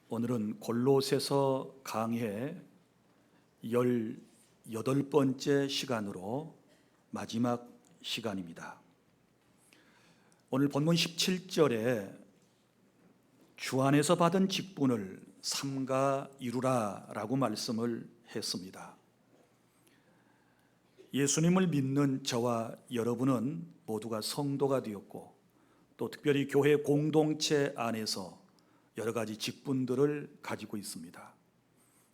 오늘은 골로새서 강해 18번째 시간으로 마지막 시간입니다. 오늘 본문 17절에 주 안에서 받은 직분을 삼가 이루라 라고 말씀을 했습니다. 예수님을 믿는 저와 여러분은 모두가 성도가 되었고, 또 특별히 교회 공동체 안에서 여러 가지 직분들을 가지고 있습니다.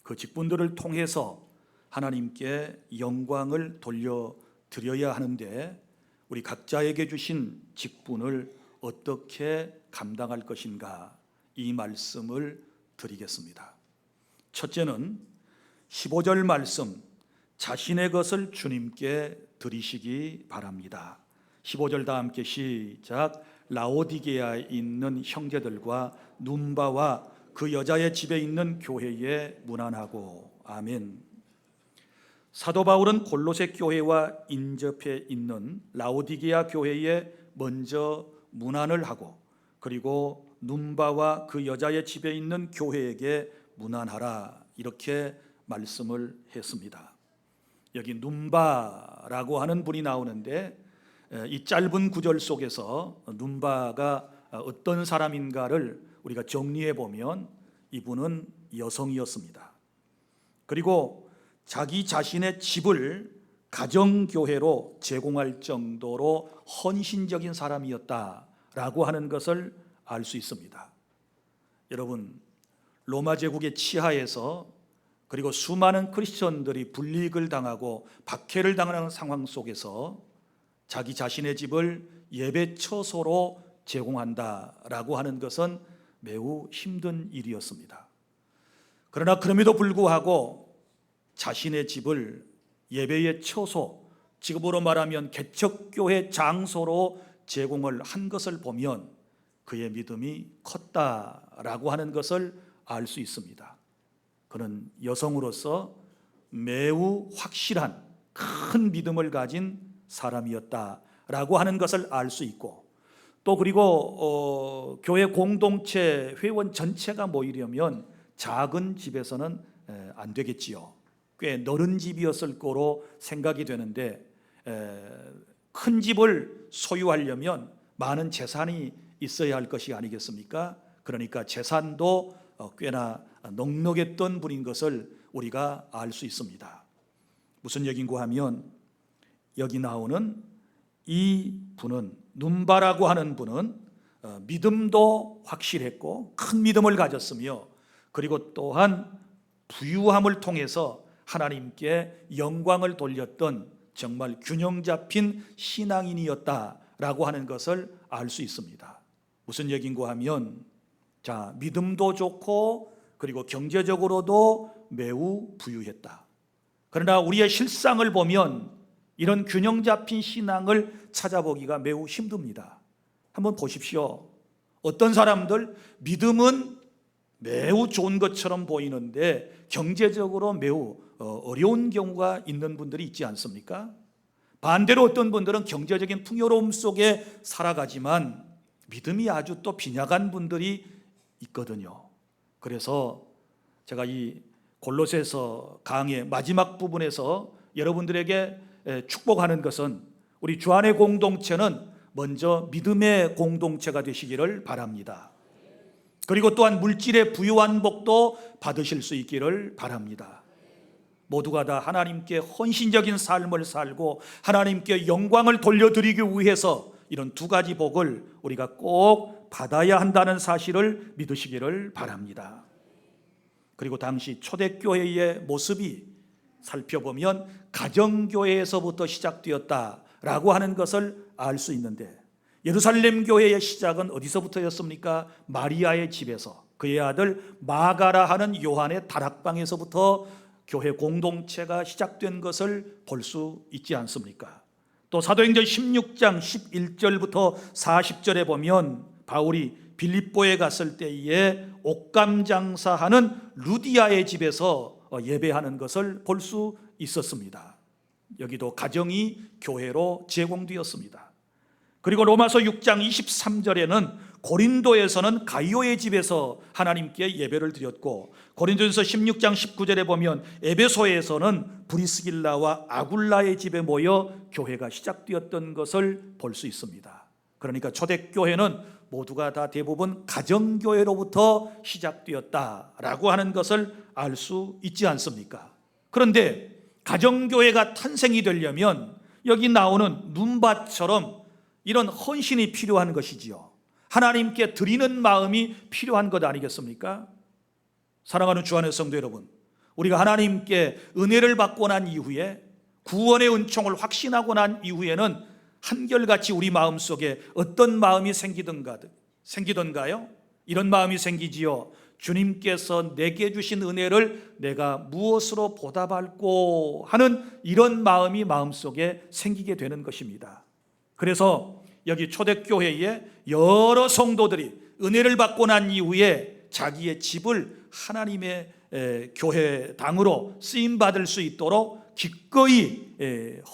그 직분들을 통해서 하나님께 영광을 돌려드려야 하는데, 우리 각자에게 주신 직분을 어떻게 감당할 것인가, 이 말씀을 드리겠습니다. 첫째는 15절 말씀, 자신의 것을 주님께 드리시기 바랍니다. 15절 다 함께 시작. 라오디게아에 있는 형제들과 눈바와 그 여자의 집에 있는 교회에 문안하고. 아멘. 사도 바울은 골로새 교회와 인접해 있는 라오디게아 교회에 먼저 문안을 하고, 그리고 눈바와 그 여자의 집에 있는 교회에게 문안하라, 이렇게 말씀을 했습니다. 여기 눈바라고 하는 분이 나오는데, 이 짧은 구절 속에서 눈바가 어떤 사람인가를 우리가 정리해 보면 이분은 여성이었습니다. 그리고 자기 자신의 집을 가정교회로 제공할 정도로 헌신적인 사람이었다라고 하는 것을 알 수 있습니다. 여러분, 로마 제국의 치하에서, 그리고 수많은 크리스천들이 불이익을 당하고 박해를 당하는 상황 속에서 자기 자신의 집을 예배 처소로 제공한다라고 하는 것은 매우 힘든 일이었습니다. 그러나 그럼에도 불구하고 자신의 집을 예배의 처소, 지금으로 말하면 개척교회 장소로 제공을 한 것을 보면 그의 믿음이 컸다라고 하는 것을 알 수 있습니다. 그는 여성으로서 매우 확실한 큰 믿음을 가진 사람이었다라고 하는 것을 알 수 있고, 또 그리고 교회 공동체 회원 전체가 모이려면 작은 집에서는 안 되겠지요. 꽤 넓은 집이었을 거로 생각이 되는데, 큰 집을 소유하려면 많은 재산이 있어야 할 것이 아니겠습니까? 그러니까 재산도 꽤나 넉넉했던 분인 것을 우리가 알 수 있습니다. 무슨 얘기인가 하면, 여기 나오는 이 분은, 눈바라고 하는 분은 믿음도 확실했고 큰 믿음을 가졌으며, 그리고 또한 부유함을 통해서 하나님께 영광을 돌렸던 정말 균형 잡힌 신앙인이었다라고 하는 것을 알 수 있습니다. 무슨 얘기인가 하면, 자, 믿음도 좋고 그리고 경제적으로도 매우 부유했다. 그러나 우리의 실상을 보면 이런 균형 잡힌 신앙을 찾아보기가 매우 힘듭니다. 한번 보십시오. 어떤 사람들 믿음은 매우 좋은 것처럼 보이는데 경제적으로 매우 어려운 경우가 있는 분들이 있지 않습니까? 반대로 어떤 분들은 경제적인 풍요로움 속에 살아가지만 믿음이 아주 또 빈약한 분들이 있거든요. 그래서 제가 이 골로새서 강의 마지막 부분에서 여러분들에게 축복하는 것은, 우리 주 안의 공동체는 먼저 믿음의 공동체가 되시기를 바랍니다. 그리고 또한 물질의 부유한 복도 받으실 수 있기를 바랍니다. 모두가 다 하나님께 헌신적인 삶을 살고 하나님께 영광을 돌려드리기 위해서 이런 두 가지 복을 우리가 꼭 받아야 한다는 사실을 믿으시기를 바랍니다. 그리고 당시 초대교회의 모습이 살펴보면 가정교회에서부터 시작되었다라고 하는 것을 알 수 있는데, 예루살렘 교회의 시작은 어디서부터였습니까? 마리아의 집에서, 그의 아들 마가라 하는 요한의 다락방에서부터 교회 공동체가 시작된 것을 볼 수 있지 않습니까? 또 사도행전 16장 11절부터 40절에 보면 바울이 빌립보에 갔을 때에 옥감 장사하는 루디아의 집에서 예배하는 것을 볼 수 있었습니다. 여기도 가정이 교회로 제공되었습니다. 그리고 로마서 6장 23절에는 고린도에서는 가이오의 집에서 하나님께 예배를 드렸고, 고린도전서 16장 19절에 보면 에베소에서는 브리스길라와 아굴라의 집에 모여 교회가 시작되었던 것을 볼 수 있습니다. 그러니까 초대교회는 모두가 다 대부분 가정교회로부터 시작되었다라고 하는 것을 알 수 있지 않습니까? 그런데 가정교회가 탄생이 되려면 여기 나오는 눈밭처럼 이런 헌신이 필요한 것이지요. 하나님께 드리는 마음이 필요한 것 아니겠습니까? 사랑하는 주 안의 성도 여러분, 우리가 하나님께 은혜를 받고 난 이후에, 구원의 은총을 확신하고 난 이후에는 한결같이 우리 마음속에 어떤 마음이 생기던가요? 이런 마음이 생기지요. 주님께서 내게 주신 은혜를 내가 무엇으로 보답할꼬 하는 이런 마음이 마음속에 생기게 되는 것입니다. 그래서 여기 초대교회에 여러 성도들이 은혜를 받고 난 이후에 자기의 집을 하나님의 교회당으로 쓰임받을 수 있도록 기꺼이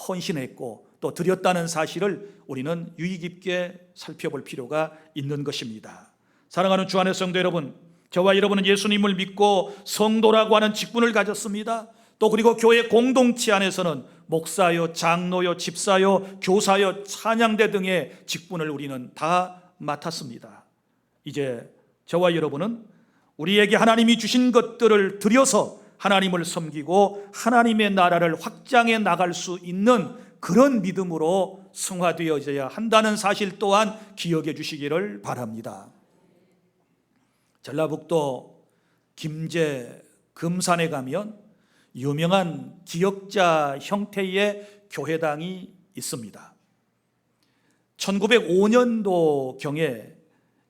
헌신했고 또 드렸다는 사실을 우리는 유의 깊게 살펴볼 필요가 있는 것입니다. 사랑하는 주 안의 성도 여러분, 저와 여러분은 예수님을 믿고 성도라고 하는 직분을 가졌습니다. 또 그리고 교회 공동체 안에서는 목사요, 장로요, 집사요, 교사요, 찬양대 등의 직분을 우리는 다 맡았습니다. 이제 저와 여러분은 우리에게 하나님이 주신 것들을 들여서 하나님을 섬기고 하나님의 나라를 확장해 나갈 수 있는 그런 믿음으로 승화되어져야 한다는 사실 또한 기억해 주시기를 바랍니다. 전라북도 김제 금산에 가면 유명한 기역자 형태의 교회당이 있습니다. 1905년도경에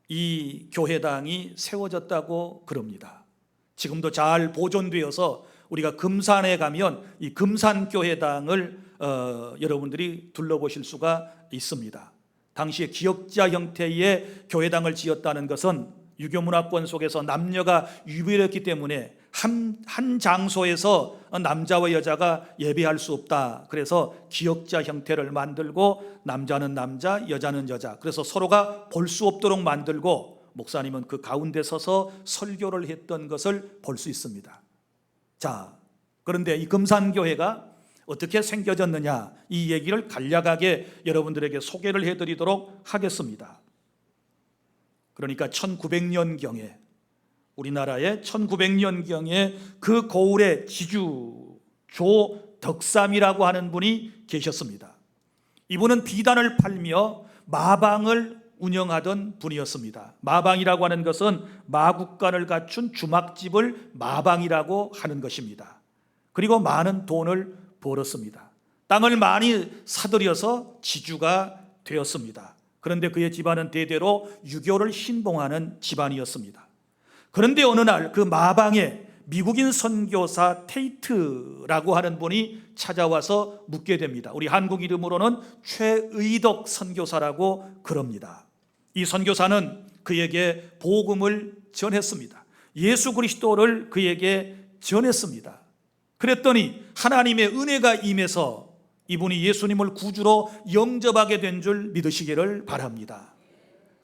이 교회당이 세워졌다고 그럽니다. 지금도 잘 보존되어서 우리가 금산에 가면 이 금산교회당을 여러분들이 둘러보실 수가 있습니다. 당시에 기역자 형태의 교회당을 지었다는 것은 유교문화권 속에서 남녀가 유별했기 때문에 한 장소에서 남자와 여자가 예배할 수 없다. 그래서 기역자 형태를 만들고 남자는 남자, 여자는 여자, 그래서 서로가 볼 수 없도록 만들고 목사님은 그 가운데 서서 설교를 했던 것을 볼 수 있습니다. 자, 그런데 이 금산교회가 어떻게 생겨졌느냐, 이 얘기를 간략하게 여러분들에게 소개를 해드리도록 하겠습니다. 그러니까 1900년경에, 우리나라의 1900년경에 그 고을의 지주 조덕삼이라고 하는 분이 계셨습니다. 이분은 비단을 팔며 마방을 운영하던 분이었습니다. 마방이라고 하는 것은 마국간을 갖춘 주막집을 마방이라고 하는 것입니다. 그리고 많은 돈을 벌었습니다. 땅을 많이 사들여서 지주가 되었습니다. 그런데 그의 집안은 대대로 유교를 신봉하는 집안이었습니다. 그런데 어느 날 그 마방에 미국인 선교사 테이트라고 하는 분이 찾아와서 묻게 됩니다. 우리 한국 이름으로는 최의덕 선교사라고 그럽니다. 이 선교사는 그에게 복음을 전했습니다. 예수 그리스도를 그에게 전했습니다. 그랬더니 하나님의 은혜가 임해서 이분이 예수님을 구주로 영접하게 된 줄 믿으시기를 바랍니다.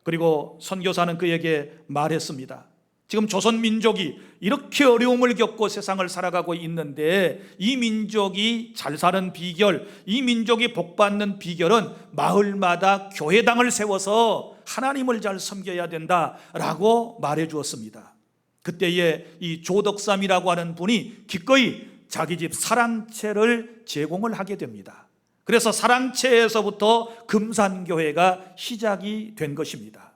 그리고 선교사는 그에게 말했습니다. 지금 조선 민족이 이렇게 어려움을 겪고 세상을 살아가고 있는데 이 민족이 잘 사는 비결, 이 민족이 복받는 비결은 마을마다 교회당을 세워서 하나님을 잘 섬겨야 된다라고 말해 주었습니다. 그때에 이 조덕삼이라고 하는 분이 기꺼이 자기 집 사랑채를 제공을 하게 됩니다. 그래서 사랑채에서부터 금산교회가 시작이 된 것입니다.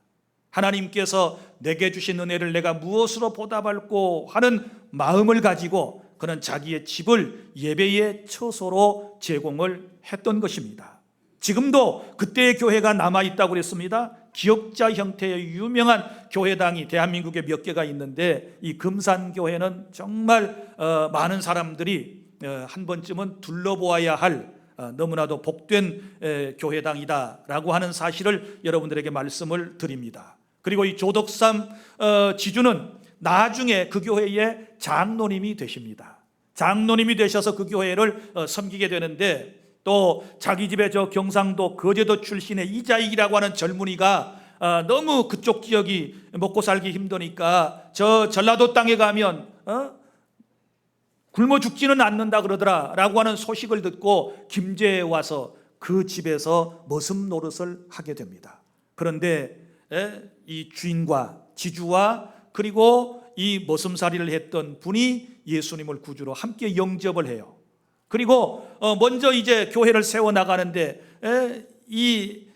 하나님께서 내게 주신 은혜를 내가 무엇으로 보답할꼬 하는 마음을 가지고 그는 자기의 집을 예배의 처소로 제공을 했던 것입니다. 지금도 그때의 교회가 남아있다고 그랬습니다. 기역자 형태의 유명한 교회당이 대한민국에 몇 개가 있는데 이 금산교회는 정말 많은 사람들이 한 번쯤은 둘러보아야 할 너무나도 복된 교회당이다라고 하는 사실을 여러분들에게 말씀을 드립니다. 그리고 이 조덕삼 지주는 나중에 그 교회의 장로님이 되십니다. 장로님이 되셔서 그 교회를 섬기게 되는데 또 자기 집에 저 경상도 거제도 출신의 이자익이라고 하는 젊은이가 너무 그쪽 지역이 먹고 살기 힘드니까 저 전라도 땅에 가면 굶어 죽지는 않는다 그러더라 라고 하는 소식을 듣고 김제에 와서 그 집에서 머슴 노릇을 하게 됩니다. 그런데 이 주인과 지주와 그리고 이 머슴살이를 했던 분이 예수님을 구주로 함께 영접을 해요. 그리고 먼저 이제 교회를 세워나가는데 이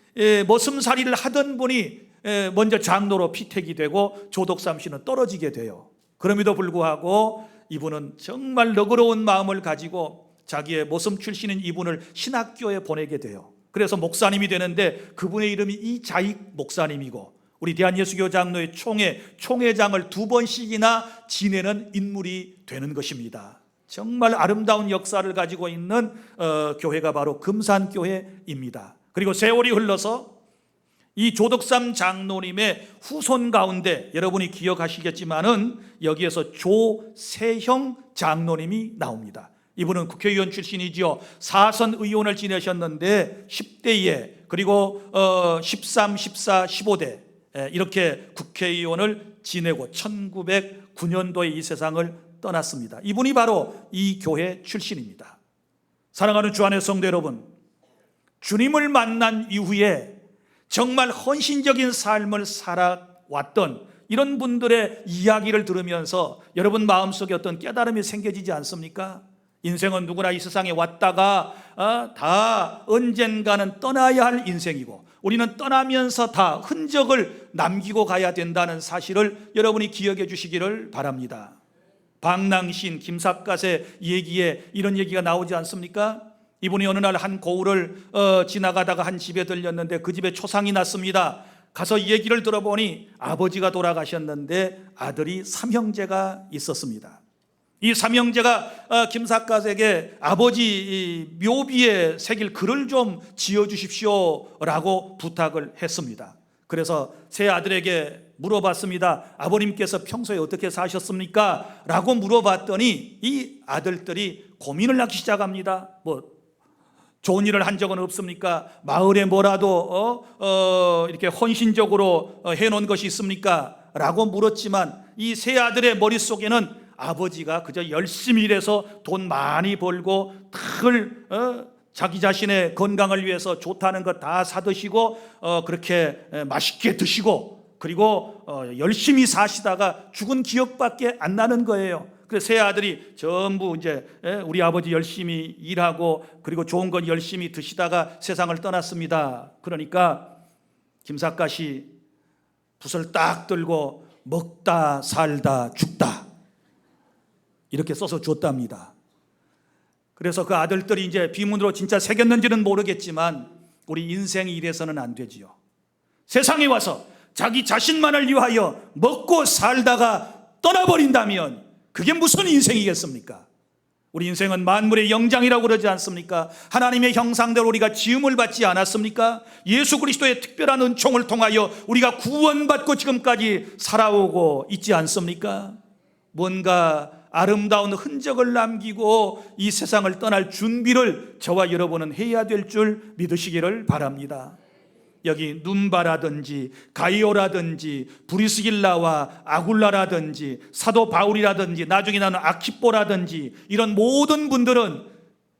머슴살이를 하던 분이 먼저 장로로 피택이 되고 조덕삼씨는 떨어지게 돼요. 그럼에도 불구하고 이분은 정말 너그러운 마음을 가지고 자기의 모습 출신인 이분을 신학교에 보내게 돼요. 그래서 목사님이 되는데 그분의 이름이 이자익 목사님이고 우리 대한예수교 장로회 총회장을 2번씩이나 지내는 인물이 되는 것입니다. 정말 아름다운 역사를 가지고 있는 교회가 바로 금산교회입니다. 그리고 세월이 흘러서 이 조덕삼 장로님의 후손 가운데 여러분이 기억하시겠지만은 여기에서 조세형 장로님이 나옵니다. 이분은 국회의원 출신이지요. 4선 의원을 지내셨는데 10대에 그리고 13, 14, 15대 이렇게 국회의원을 지내고 1909년도에 이 세상을 떠났습니다. 이분이 바로 이 교회 출신입니다. 사랑하는 주 안의 성도 여러분, 주님을 만난 이후에 정말 헌신적인 삶을 살아왔던 이런 분들의 이야기를 들으면서 여러분 마음속에 어떤 깨달음이 생겨지지 않습니까? 인생은 누구나 이 세상에 왔다가 다 언젠가는 떠나야 할 인생이고 우리는 떠나면서 다 흔적을 남기고 가야 된다는 사실을 여러분이 기억해 주시기를 바랍니다. 방랑신 김삿갓의 얘기에 이런 얘기가 나오지 않습니까? 이분이 어느 날 한 고을을 지나가다가 한 집에 들렸는데 그 집에 초상이 났습니다. 가서 얘기를 들어보니 아버지가 돌아가셨는데 아들이 삼형제가 있었습니다. 이 삼형제가 김삿갓에게 아버지 묘비에 새길 글을 좀 지어주십시오라고 부탁을 했습니다. 그래서 세 아들에게 물어봤습니다. 아버님께서 평소에 어떻게 사셨습니까? 라고 물어봤더니 이 아들들이 고민을 하기 시작합니다. 좋은 일을 한 적은 없습니까? 마을에 뭐라도 이렇게 헌신적으로 해놓은 것이 있습니까? 라고 물었지만 이 세 아들의 머릿속에는 아버지가 그저 열심히 일해서 돈 많이 벌고 늘 자기 자신의 건강을 위해서 좋다는 것 다 사드시고 그렇게 맛있게 드시고 그리고 열심히 사시다가 죽은 기억밖에 안 나는 거예요. 그래서 세 아들이 전부 이제 우리 아버지 열심히 일하고 그리고 좋은 건 열심히 드시다가 세상을 떠났습니다. 그러니까 김삿갓이 붓을 딱 들고 먹다 살다 죽다 이렇게 써서 줬답니다. 그래서 그 아들들이 이제 비문으로 진짜 새겼는지는 모르겠지만 우리 인생이 이래서는 안 되지요. 세상에 와서 자기 자신만을 위하여 먹고 살다가 떠나버린다면 그게 무슨 인생이겠습니까? 우리 인생은 만물의 영장이라고 그러지 않습니까? 하나님의 형상대로 우리가 지음을 받지 않았습니까? 예수 그리스도의 특별한 은총을 통하여 우리가 구원받고 지금까지 살아오고 있지 않습니까? 뭔가 아름다운 흔적을 남기고 이 세상을 떠날 준비를 저와 여러분은 해야 될 줄 믿으시기를 바랍니다. 여기 눈바라든지 가이오라든지 브리스길라와 아굴라라든지 사도 바울이라든지 나중에 나는 아키뽀라든지 이런 모든 분들은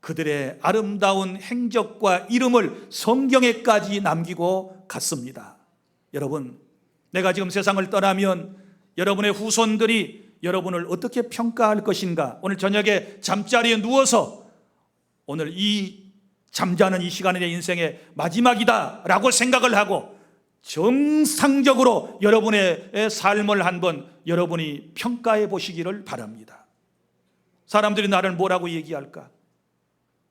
그들의 아름다운 행적과 이름을 성경에까지 남기고 갔습니다. 여러분, 내가 지금 세상을 떠나면 여러분의 후손들이 여러분을 어떻게 평가할 것인가? 오늘 저녁에 잠자리에 누워서 오늘 이 잠자는 이 시간이 내 인생의 마지막이다 라고 생각을 하고 정상적으로 여러분의 삶을 한번 여러분이 평가해 보시기를 바랍니다. 사람들이 나를 뭐라고 얘기할까?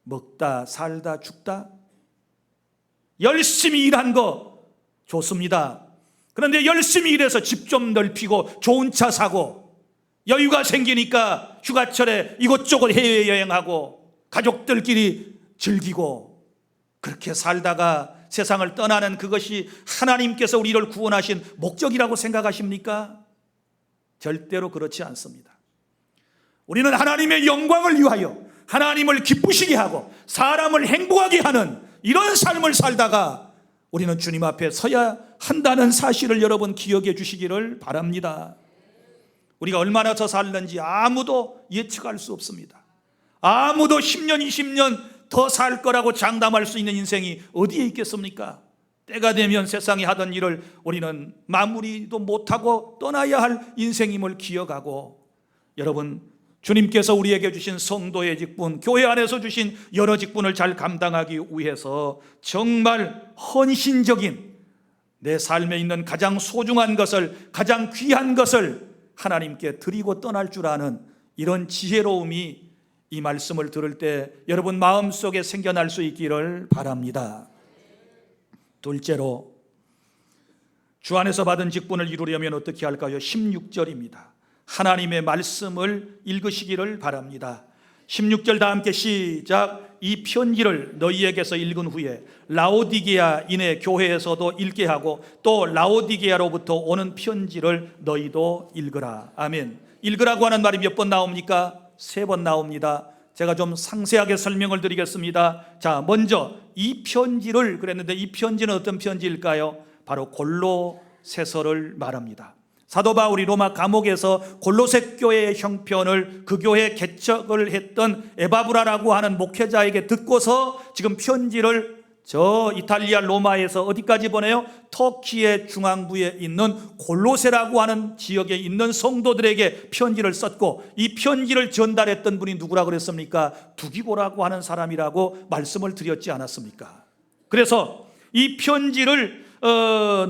먹다 살다 죽다? 열심히 일한 거 좋습니다. 그런데 열심히 일해서 집 좀 넓히고 좋은 차 사고 여유가 생기니까 휴가철에 이곳저곳 해외여행하고 가족들끼리 즐기고 그렇게 살다가 세상을 떠나는 그것이 하나님께서 우리를 구원하신 목적이라고 생각하십니까? 절대로 그렇지 않습니다. 우리는 하나님의 영광을 위하여 하나님을 기쁘시게 하고 사람을 행복하게 하는 이런 삶을 살다가 우리는 주님 앞에 서야 한다는 사실을 여러분 기억해 주시기를 바랍니다. 우리가 얼마나 더 살는지 아무도 예측할 수 없습니다. 아무도 10년, 20년 더 살 거라고 장담할 수 있는 인생이 어디에 있겠습니까? 때가 되면 세상에 하던 일을 우리는 마무리도 못하고 떠나야 할 인생임을 기억하고, 여러분, 주님께서 우리에게 주신 성도의 직분, 교회 안에서 주신 여러 직분을 잘 감당하기 위해서 정말 헌신적인, 내 삶에 있는 가장 소중한 것을, 가장 귀한 것을 하나님께 드리고 떠날 줄 아는 이런 지혜로움이 이 말씀을 들을 때 여러분 마음속에 생겨날 수 있기를 바랍니다. 둘째로, 주 안에서 받은 직분을 이루려면 어떻게 할까요? 16절입니다. 하나님의 말씀을 읽으시기를 바랍니다. 16절 다 함께 시작. 이 편지를 너희에게서 읽은 후에 라오디게아인의 교회에서도 읽게 하고 또 라오디게아로부터 오는 편지를 너희도 읽으라. 아멘. 읽으라고 하는 말이 몇 번 나옵니까? 3번 나옵니다. 제가 좀 상세하게 설명을 드리겠습니다. 자, 먼저 이 편지를 그랬는데, 이 편지는 어떤 편지일까요? 바로 골로새서를 말합니다. 사도 바울이 로마 감옥에서 골로새 교회의 형편을, 그 교회 개척을 했던 에바브라라고 하는 목회자에게 듣고서 지금 편지를 저 이탈리아 로마에서 어디까지 보내요? 터키의 중앙부에 있는 골로새라고 하는 지역에 있는 성도들에게 편지를 썼고, 이 편지를 전달했던 분이 누구라고 그랬습니까? 두기고라고 하는 사람이라고 말씀을 드렸지 않았습니까? 그래서 이 편지를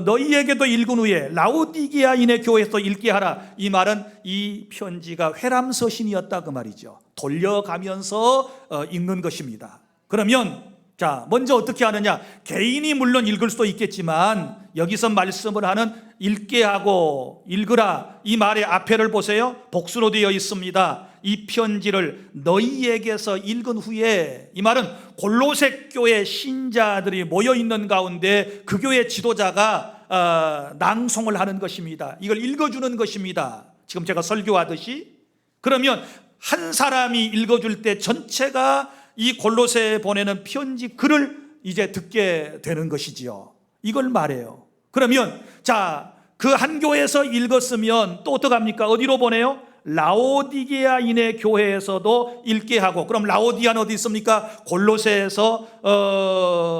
너희에게도 읽은 후에 라오디게아인의 교회에서 읽게 하라. 이 말은 이 편지가 회람서신이었다 그 말이죠. 돌려가면서 읽는 것입니다. 그러면 자, 먼저 어떻게 하느냐? 개인이 물론 읽을 수도 있겠지만 여기서 말씀을 하는 읽게 하고 읽으라, 이 말의 앞에를 보세요. 복수로 되어 있습니다. 이 편지를 너희에게서 읽은 후에, 이 말은 골로새 교회 신자들이 모여 있는 가운데 그 교회 지도자가 낭송을 하는 것입니다. 이걸 읽어주는 것입니다. 지금 제가 설교하듯이. 그러면 한 사람이 읽어줄 때 전체가 이 골로새에 보내는 편지 글을 이제 듣게 되는 것이지요. 이걸 말해요. 그러면 자, 그 한 교회에서 읽었으면 또 어떡합니까? 어디로 보내요? 라오디게아인의 교회에서도 읽게 하고. 그럼 라오디아는 어디 있습니까? 골로새에서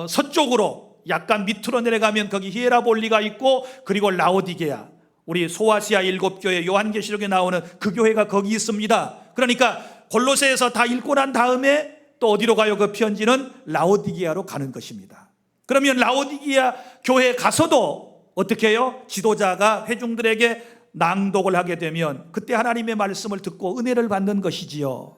서쪽으로 약간 밑으로 내려가면 거기 히에라볼리가 있고, 그리고 라오디게아, 우리 소아시아 7교회 요한계시록에 나오는 그 교회가 거기 있습니다. 그러니까 골로새에서 다 읽고 난 다음에 또 어디로 가요? 그 편지는 라오디게아로 가는 것입니다. 그러면 라오디게아 교회에 가서도 어떻게 해요? 지도자가 회중들에게 낭독을 하게 되면 그때 하나님의 말씀을 듣고 은혜를 받는 것이지요.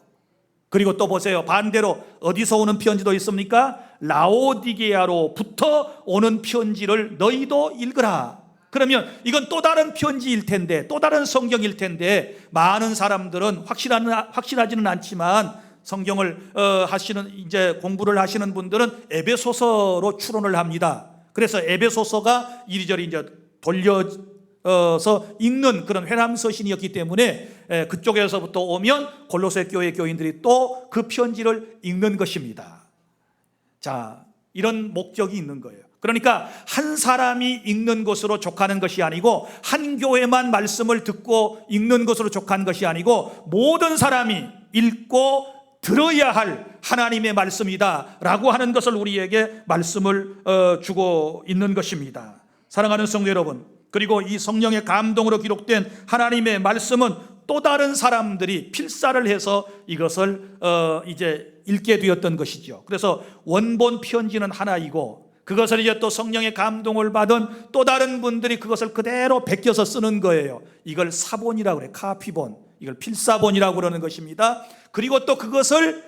그리고 또 보세요. 반대로 어디서 오는 편지도 있습니까? 라오디게아로부터 오는 편지를 너희도 읽으라. 그러면 이건 또 다른 편지일 텐데, 또 다른 성경일 텐데, 많은 사람들은 확실하지는 않지만 성경을 이제 공부를 하시는 분들은 에베소서로 추론을 합니다. 그래서 에베소서가 이리저리 이제 돌려서 읽는 그런 회람서신이었기 때문에 그쪽에서부터 오면 골로새 교회 교인들이 또 그 편지를 읽는 것입니다. 자, 이런 목적이 있는 거예요. 그러니까 한 사람이 읽는 것으로 족하는 것이 아니고, 한 교회만 말씀을 듣고 읽는 것으로 족한 것이 아니고, 모든 사람이 읽고 들어야 할 하나님의 말씀이다 라고 하는 것을 우리에게 말씀을 주고 있는 것입니다. 사랑하는 성도 여러분, 그리고 이 성령의 감동으로 기록된 하나님의 말씀은 또 다른 사람들이 필사를 해서 이것을 이제 읽게 되었던 것이죠. 그래서 원본 편지는 하나이고, 그것을 이제 또 성령의 감동을 받은 또 다른 분들이 그것을 그대로 베껴서 쓰는 거예요. 이걸 사본이라고 그래요. 카피본. 이걸 필사본이라고 그러는 것입니다. 그리고 또 그것을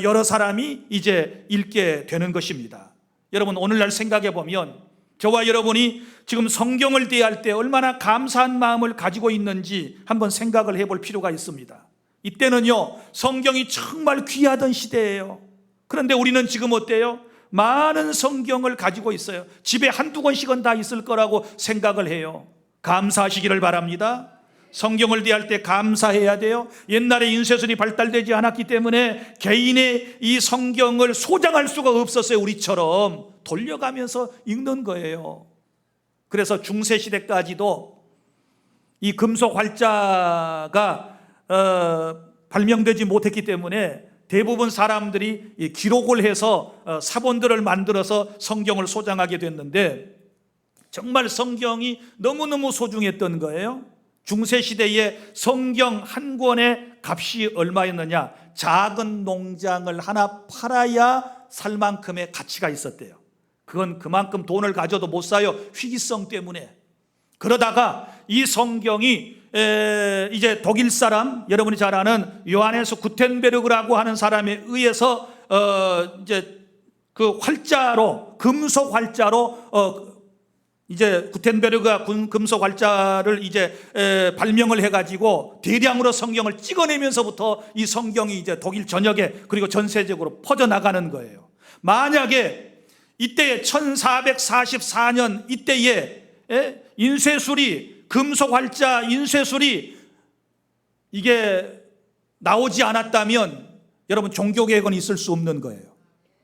여러 사람이 이제 읽게 되는 것입니다. 여러분, 오늘날 생각해 보면 저와 여러분이 지금 성경을 대할 때 얼마나 감사한 마음을 가지고 있는지 한번 생각을 해볼 필요가 있습니다. 이때는요, 성경이 정말 귀하던 시대예요. 그런데 우리는 지금 어때요? 많은 성경을 가지고 있어요. 집에 한두 권씩은 다 있을 거라고 생각을 해요. 감사하시기를 바랍니다. 성경을 대할 때 감사해야 돼요. 옛날에 인쇄술이 발달되지 않았기 때문에 개인의 이 성경을 소장할 수가 없었어요. 우리처럼 돌려가면서 읽는 거예요. 그래서 중세시대까지도 이 금속 활자가 발명되지 못했기 때문에 대부분 사람들이 이 기록을 해서 사본들을 만들어서 성경을 소장하게 됐는데, 정말 성경이 너무너무 소중했던 거예요. 중세시대에 성경 한 권의 값이 얼마였느냐? 작은 농장을 하나 팔아야 살 만큼의 가치가 있었대요. 그건 그만큼 돈을 가져도 못 사요, 희귀성 때문에. 그러다가 이 성경이 이제 독일 사람, 여러분이 잘 아는 요하네스 구텐베르그라고 하는 사람에 의해서 이제 그 활자로, 금속 활자로 이제 구텐베르그가 금속 활자를 이제 발명을 해가지고 대량으로 성경을 찍어내면서부터 이 성경이 이제 독일 전역에 그리고 전 세계적으로 퍼져나가는 거예요. 만약에 이때에 1444년 이때에 인쇄술이, 금속 활자 인쇄술이 이게 나오지 않았다면 여러분 종교개혁은 있을 수 없는 거예요.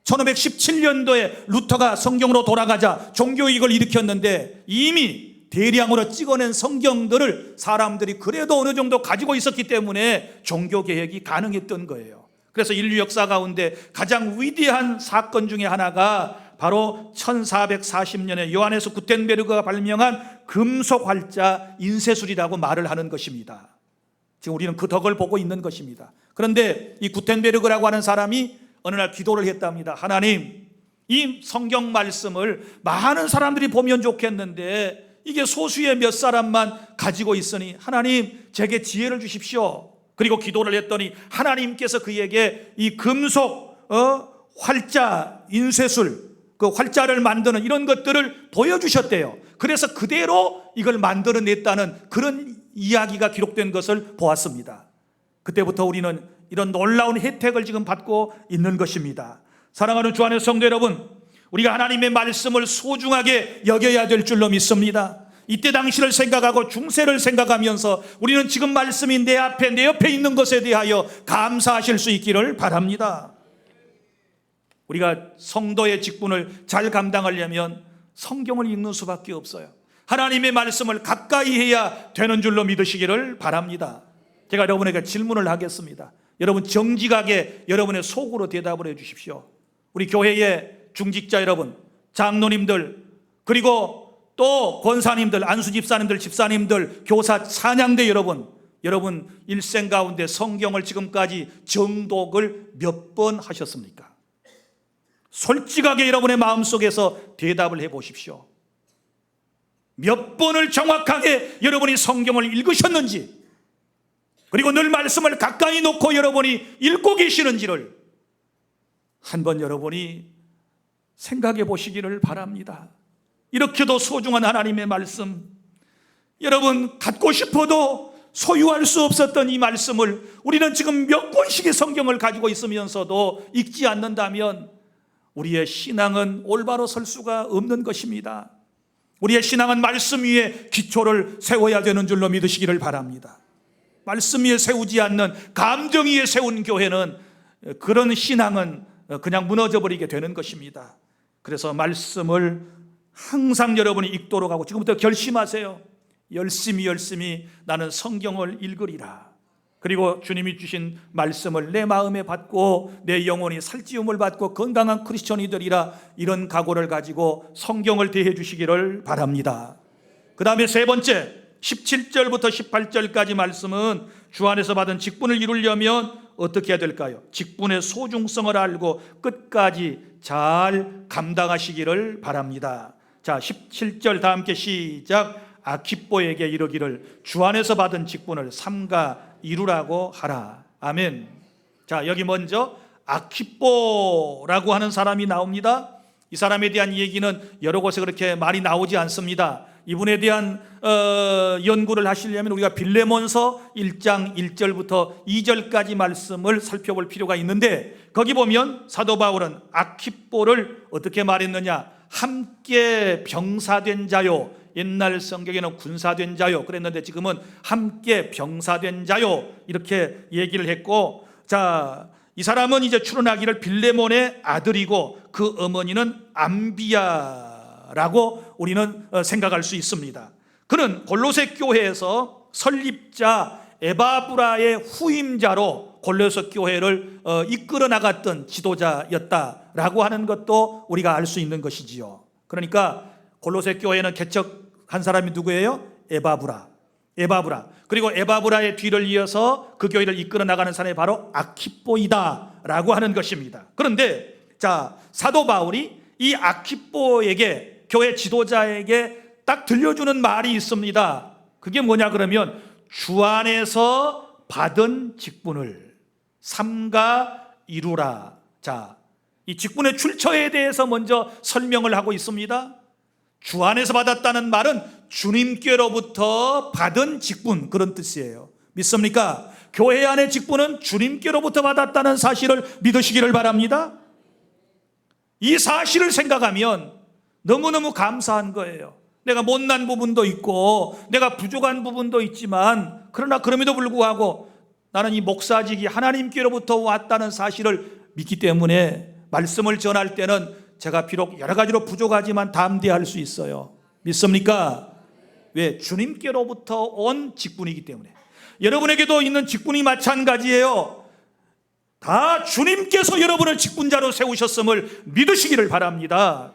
1517년도에 루터가 성경으로 돌아가자 종교개혁을 일으켰는데 이미 대량으로 찍어낸 성경들을 사람들이 그래도 어느 정도 가지고 있었기 때문에 종교개혁이 가능했던 거예요. 그래서 인류 역사 가운데 가장 위대한 사건 중에 하나가 바로 1440년에 요하네스 구텐베르그가 발명한 금속 활자 인쇄술이라고 말을 하는 것입니다. 지금 우리는 그 덕을 보고 있는 것입니다. 그런데 이 구텐베르그라고 하는 사람이 어느 날 기도를 했답니다. 하나님, 이 성경 말씀을 많은 사람들이 보면 좋겠는데 이게 소수의 몇 사람만 가지고 있으니 하나님, 제게 지혜를 주십시오. 그리고 기도를 했더니 하나님께서 그에게 이 금속 활자 인쇄술, 그 활자를 만드는 이런 것들을 보여주셨대요. 그래서 그대로 이걸 만들어냈다는 그런 이야기가 기록된 것을 보았습니다. 그때부터 우리는 이런 놀라운 혜택을 지금 받고 있는 것입니다. 사랑하는 주 안의 성도 여러분, 우리가 하나님의 말씀을 소중하게 여겨야 될 줄로 믿습니다. 이때 당시를 생각하고 중세를 생각하면서 우리는 지금 말씀이 내 앞에, 내 옆에 있는 것에 대하여 감사하실 수 있기를 바랍니다. 우리가 성도의 직분을 잘 감당하려면 성경을 읽는 수밖에 없어요. 하나님의 말씀을 가까이 해야 되는 줄로 믿으시기를 바랍니다. 제가 여러분에게 질문을 하겠습니다. 여러분 정직하게 여러분의 속으로 대답을 해 주십시오. 우리 교회의 중직자 여러분, 장로님들, 그리고 또 권사님들, 안수집사님들, 집사님들, 교사, 찬양대 여러분 일생 가운데 성경을 지금까지 정독을 몇 번 하셨습니까? 솔직하게 여러분의 마음속에서 대답을 해 보십시오. 몇 번을 정확하게 여러분이 성경을 읽으셨는지, 그리고 늘 말씀을 가까이 놓고 여러분이 읽고 계시는지를 한번 여러분이 생각해 보시기를 바랍니다. 이렇게도 소중한 하나님의 말씀, 여러분 갖고 싶어도 소유할 수 없었던 이 말씀을 우리는 지금 몇 권씩의 성경을 가지고 있으면서도 읽지 않는다면 우리의 신앙은 올바로 설 수가 없는 것입니다. 우리의 신앙은 말씀 위에 기초를 세워야 되는 줄로 믿으시기를 바랍니다. 말씀 위에 세우지 않는 감정 위에 세운 교회는, 그런 신앙은 그냥 무너져버리게 되는 것입니다. 그래서 말씀을 항상 여러분이 읽도록 하고 지금부터 결심하세요. 열심히 나는 성경을 읽으리라. 그리고 주님이 주신 말씀을 내 마음에 받고 내 영혼이 살찌움을 받고 건강한 크리스천이 되리라, 이런 각오를 가지고 성경을 대해 주시기를 바랍니다. 그 다음에 세 번째, 17절부터 18절까지 말씀은 주 안에서 받은 직분을 이루려면 어떻게 해야 될까요? 직분의 소중성을 알고 끝까지 잘 감당하시기를 바랍니다. 자, 17절 다 함께 시작. 아키뽀에게 이르기를 주 안에서 받은 직분을 삼가 이루라고 하라. 아멘. 자, 여기 먼저 아키뽀라고 하는 사람이 나옵니다. 이 사람에 대한 얘기는 여러 곳에 그렇게 많이 나오지 않습니다. 이분에 대한 연구를 하시려면 우리가 빌레몬서 1장 1절부터 2절까지 말씀을 살펴볼 필요가 있는데, 거기 보면 사도 바울은 아키뽀를 어떻게 말했느냐? 함께 병사된 자요. 옛날 성경에는 군사된 자요 그랬는데 지금은 함께 병사된 자요 이렇게 얘기를 했고, 자, 이 사람은 이제 출원하기를 빌레몬의 아들이고 그 어머니는 암비아라고 것이다라고 우리는 생각할 수 있습니다. 그는 골로새 교회에서 설립자 에바브라의 후임자로 골로새 교회를 이끌어 나갔던 지도자였다라고 하는 것도 우리가 알 수 있는 것이지요. 그러니까 골로새 교회는 개척한 사람이 누구예요? 에바브라. 그리고 에바브라의 뒤를 이어서 그 교회를 이끌어 나가는 사람이 바로 아키뽀이다라고 하는 것입니다. 그런데 자, 사도 바울이 이 아키뽀에게, 교회 지도자에게 딱 들려주는 말이 있습니다. 그게 뭐냐 그러면 주 안에서 받은 직분을 삼가 이루라. 자, 이 직분의 출처에 대해서 먼저 설명을 하고 있습니다. 주 안에서 받았다는 말은 주님께로부터 받은 직분, 그런 뜻이에요. 믿습니까? 교회 안의 직분은 주님께로부터 받았다는 사실을 믿으시기를 바랍니다. 이 사실을 생각하면 너무너무 감사한 거예요. 내가 못난 부분도 있고 내가 부족한 부분도 있지만, 그러나 그럼에도 불구하고 나는 이 목사직이 하나님께로부터 왔다는 사실을 믿기 때문에 말씀을 전할 때는 제가 비록 여러 가지로 부족하지만 담대할 수 있어요. 믿습니까? 왜? 주님께로부터 온 직분이기 때문에. 여러분에게도 있는 직분이 마찬가지예요. 다 주님께서 여러분을 직분자로 세우셨음을 믿으시기를 바랍니다.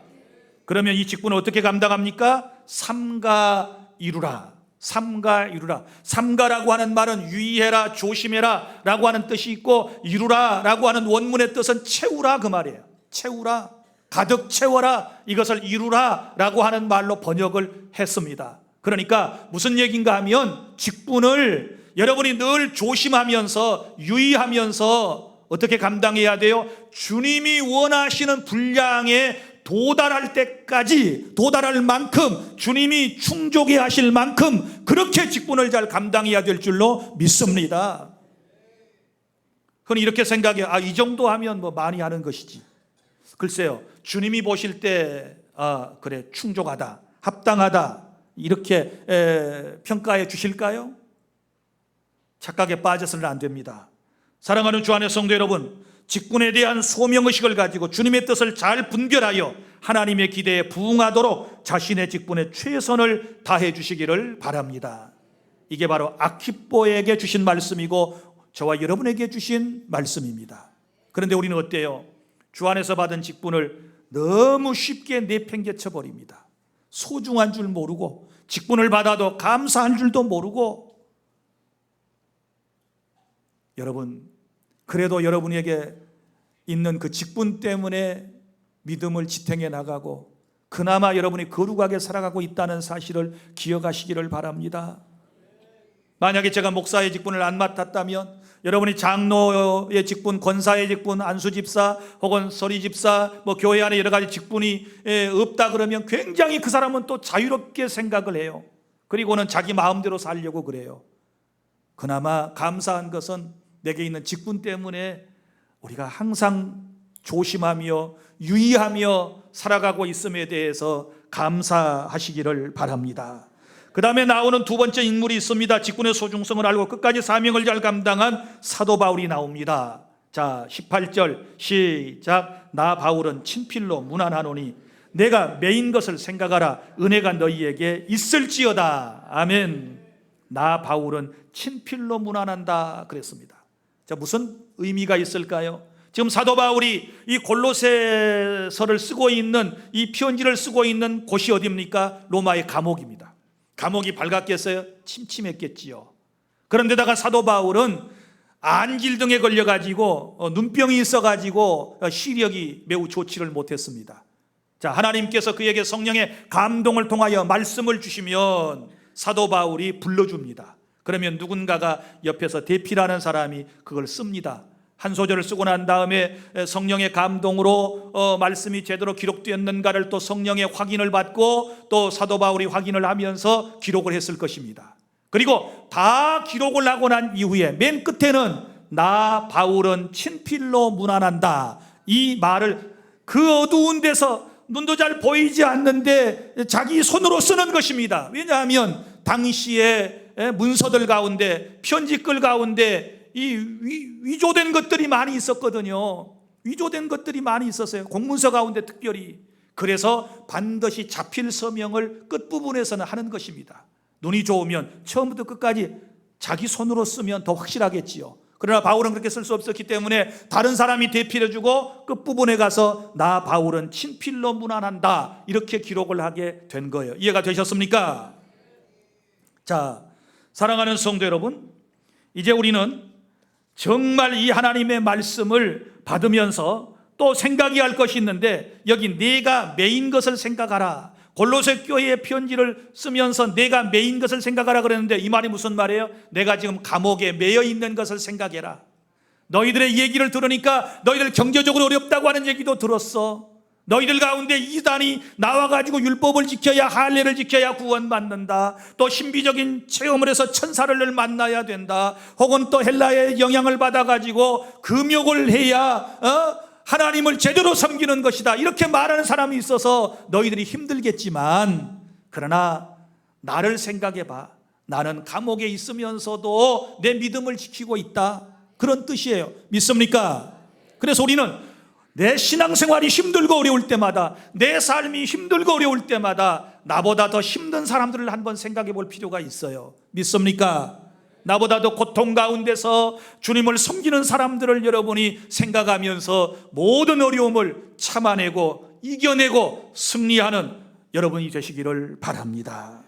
그러면 이 직분을 어떻게 감당합니까? 삼가 이루라. 삼가라고 하는 말은 유의해라, 조심해라 라고 하는 뜻이 있고, 이루라 라고 하는 원문의 뜻은 채우라, 그 말이에요. 채우라, 가득 채워라, 이것을 이루라 라고 하는 말로 번역을 했습니다. 그러니까 무슨 얘기인가 하면, 직분을 여러분이 늘 조심하면서 유의하면서 어떻게 감당해야 돼요? 주님이 원하시는 분량에 도달할 때까지, 도달할 만큼, 주님이 충족해 하실 만큼 그렇게 직분을 잘 감당해야 될 줄로 믿습니다. 흔히 이렇게 생각해요. 이 정도 하면 뭐 많이 하는 것이지. 글쎄요, 주님이 보실 때 그래, 충족하다, 합당하다, 이렇게 평가해 주실까요? 착각에 빠져서는 안 됩니다. 사랑하는 주 안의 성도 여러분, 직분에 대한 소명의식을 가지고 주님의 뜻을 잘 분별하여 하나님의 기대에 부응하도록 자신의 직분에 최선을 다해 주시기를 바랍니다. 이게 바로 아키뽀에게 주신 말씀이고 저와 여러분에게 주신 말씀입니다. 그런데 우리는 어때요? 주 안에서 받은 직분을 너무 쉽게 내팽개쳐 버립니다. 소중한 줄 모르고, 직분을 받아도 감사한 줄도 모르고. 여러분, 그래도 여러분에게 있는 그 직분 때문에 믿음을 지탱해 나가고 그나마 여러분이 거룩하게 살아가고 있다는 사실을 기억하시기를 바랍니다. 만약에 제가 목사의 직분을 안 맡았다면, 여러분이 장로의 직분, 권사의 직분, 안수집사 혹은 서리집사, 교회 안에 여러 가지 직분이 없다 그러면 굉장히 그 사람은 또 자유롭게 생각을 해요. 그리고는 자기 마음대로 살려고 그래요. 그나마 감사한 것은 내게 있는 직분 때문에 우리가 항상 조심하며 유의하며 살아가고 있음에 대해서 감사하시기를 바랍니다. 그 다음에 나오는 두 번째 인물이 있습니다. 직분의 소중성을 알고 끝까지 사명을 잘 감당한 사도 바울이 나옵니다. 자, 18절 시작. 나 바울은 친필로 문안하노니 내가 매인 것을 생각하라. 은혜가 너희에게 있을지어다. 아멘. 나 바울은 친필로 문안한다 그랬습니다. 자, 무슨 의미가 있을까요? 지금 사도 바울이 이 골로새서를 쓰고 있는, 이 편지를 쓰고 있는 곳이 어디입니까? 로마의 감옥입니다. 감옥이 밝았겠어요? 침침했겠지요. 그런데다가 사도 바울은 안질등에 걸려가지고 눈병이 있어가지고 시력이 매우 좋지를 못했습니다. 자, 하나님께서 그에게 성령의 감동을 통하여 말씀을 주시면 사도 바울이 불러줍니다. 그러면 누군가가 옆에서 대피라는 사람이 그걸 씁니다. 한 소절을 쓰고 난 다음에 성령의 감동으로 말씀이 제대로 기록되었는가를 또 성령의 확인을 받고 또 사도 바울이 확인을 하면서 기록을 했을 것입니다. 그리고 다 기록을 하고 난 이후에 맨 끝에는 나 바울은 친필로 문안한다, 이 말을 그 어두운 데서 눈도 잘 보이지 않는데 자기 손으로 쓰는 것입니다. 왜냐하면 당시에 문서들 가운데, 편지글 가운데 이 위조된 것들이 많이 있었거든요. 위조된 것들이 많이 있었어요. 공문서 가운데 특별히. 그래서 반드시 잡힐 서명을 끝부분에서는 하는 것입니다. 눈이 좋으면 처음부터 끝까지 자기 손으로 쓰면 더 확실하겠지요. 그러나 바울은 그렇게 쓸 수 없었기 때문에 다른 사람이 대필해주고 끝부분에 가서 나 바울은 친필로 문안한다 이렇게 기록을 하게 된 거예요. 이해가 되셨습니까? 자, 사랑하는 성도 여러분, 이제 우리는 정말 이 하나님의 말씀을 받으면서 또 생각해야 할 것이 있는데, 여기 내가 메인 것을 생각하라. 골로새 교회의 편지를 쓰면서 내가 메인 것을 생각하라 그랬는데 이 말이 무슨 말이에요? 내가 지금 감옥에 매여 있는 것을 생각해라. 너희들의 얘기를 들으니까 너희들 경제적으로 어렵다고 하는 얘기도 들었어. 너희들 가운데 이단이 나와가지고 율법을 지켜야, 할례를 지켜야 구원받는다. 또 신비적인 체험을 해서 천사를 만나야 된다. 혹은 또 헬라의 영향을 받아가지고 금욕을 해야 하나님을 제대로 섬기는 것이다. 이렇게 말하는 사람이 있어서 너희들이 힘들겠지만, 그러나 나를 생각해봐. 나는 감옥에 있으면서도 내 믿음을 지키고 있다. 그런 뜻이에요. 믿습니까? 그래서 우리는 내 신앙생활이 힘들고 어려울 때마다, 내 삶이 힘들고 어려울 때마다 나보다 더 힘든 사람들을 한번 생각해 볼 필요가 있어요. 믿습니까? 나보다 더 고통 가운데서 주님을 섬기는 사람들을 여러분이 생각하면서 모든 어려움을 참아내고 이겨내고 승리하는 여러분이 되시기를 바랍니다.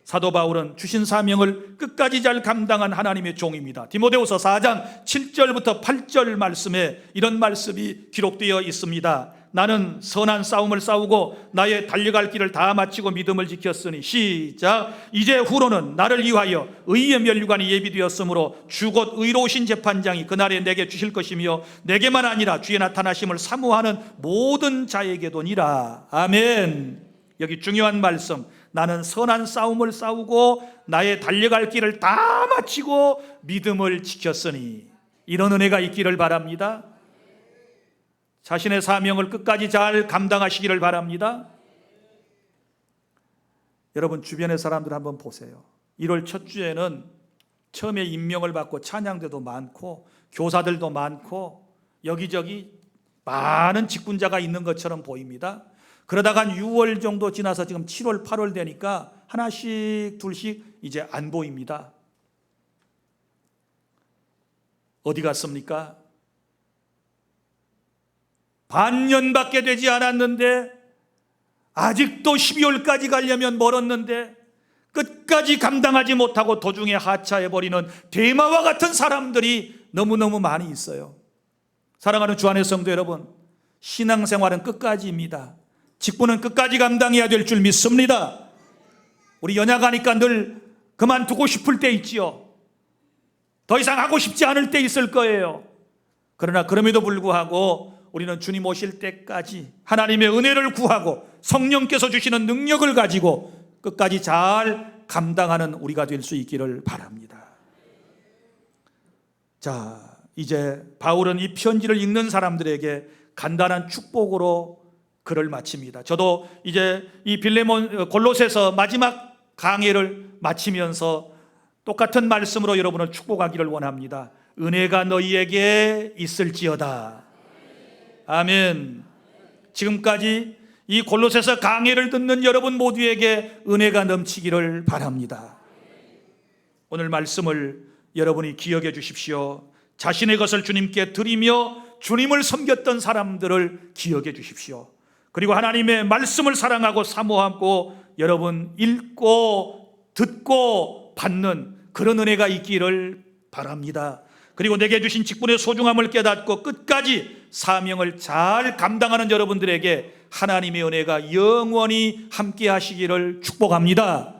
사도 바울은 주신 사명을 끝까지 잘 감당한 하나님의 종입니다. 디모데후서 4장 7절부터 8절 말씀에 이런 말씀이 기록되어 있습니다. 나는 선한 싸움을 싸우고 나의 달려갈 길을 다 마치고 믿음을 지켰으니, 시작. 이제 후로는 나를 위하여 의의 면류관이 예비되었으므로 주 곧 의로우신 재판장이 그날에 내게 주실 것이며 내게만 아니라 주의 나타나심을 사모하는 모든 자에게도니라. 아멘. 여기 중요한 말씀, 나는 선한 싸움을 싸우고 나의 달려갈 길을 다 마치고 믿음을 지켰으니, 이런 은혜가 있기를 바랍니다. 자신의 사명을 끝까지 잘 감당하시기를 바랍니다. 여러분 주변의 사람들 한번 보세요. 1월 첫 주에는 처음에 임명을 받고 찬양대도 많고 교사들도 많고 여기저기 많은 직분자가 있는 것처럼 보입니다. 그러다가 한 6월 정도 지나서 지금 7월 8월 되니까 하나씩 둘씩 이제 안 보입니다. 어디 갔습니까? 반년밖에 되지 않았는데, 아직도 12월까지 가려면 멀었는데 끝까지 감당하지 못하고 도중에 하차해버리는 대마와 같은 사람들이 너무너무 많이 있어요. 사랑하는 주 안의 성도 여러분, 신앙생활은 끝까지입니다. 직분은 끝까지 감당해야 될 줄 믿습니다. 우리 연약하니까 늘 그만두고 싶을 때 있지요. 더 이상 하고 싶지 않을 때 있을 거예요. 그러나 그럼에도 불구하고 우리는 주님 오실 때까지 하나님의 은혜를 구하고 성령께서 주시는 능력을 가지고 끝까지 잘 감당하는 우리가 될 수 있기를 바랍니다. 자, 이제 바울은 이 편지를 읽는 사람들에게 간단한 축복으로 글을 마칩니다. 저도 이제 이 빌레몬 골로새서 마지막 강해를 마치면서 똑같은 말씀으로 여러분을 축복하기를 원합니다. 은혜가 너희에게 있을지어다. 아멘. 지금까지 이 골로새서 강해를 듣는 여러분 모두에게 은혜가 넘치기를 바랍니다. 오늘 말씀을 여러분이 기억해 주십시오. 자신의 것을 주님께 드리며 주님을 섬겼던 사람들을 기억해 주십시오. 그리고 하나님의 말씀을 사랑하고 사모하고 여러분 읽고 듣고 받는 그런 은혜가 있기를 바랍니다. 그리고 내게 주신 직분의 소중함을 깨닫고 끝까지 사명을 잘 감당하는 여러분들에게 하나님의 은혜가 영원히 함께 하시기를 축복합니다.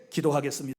기도하겠습니다.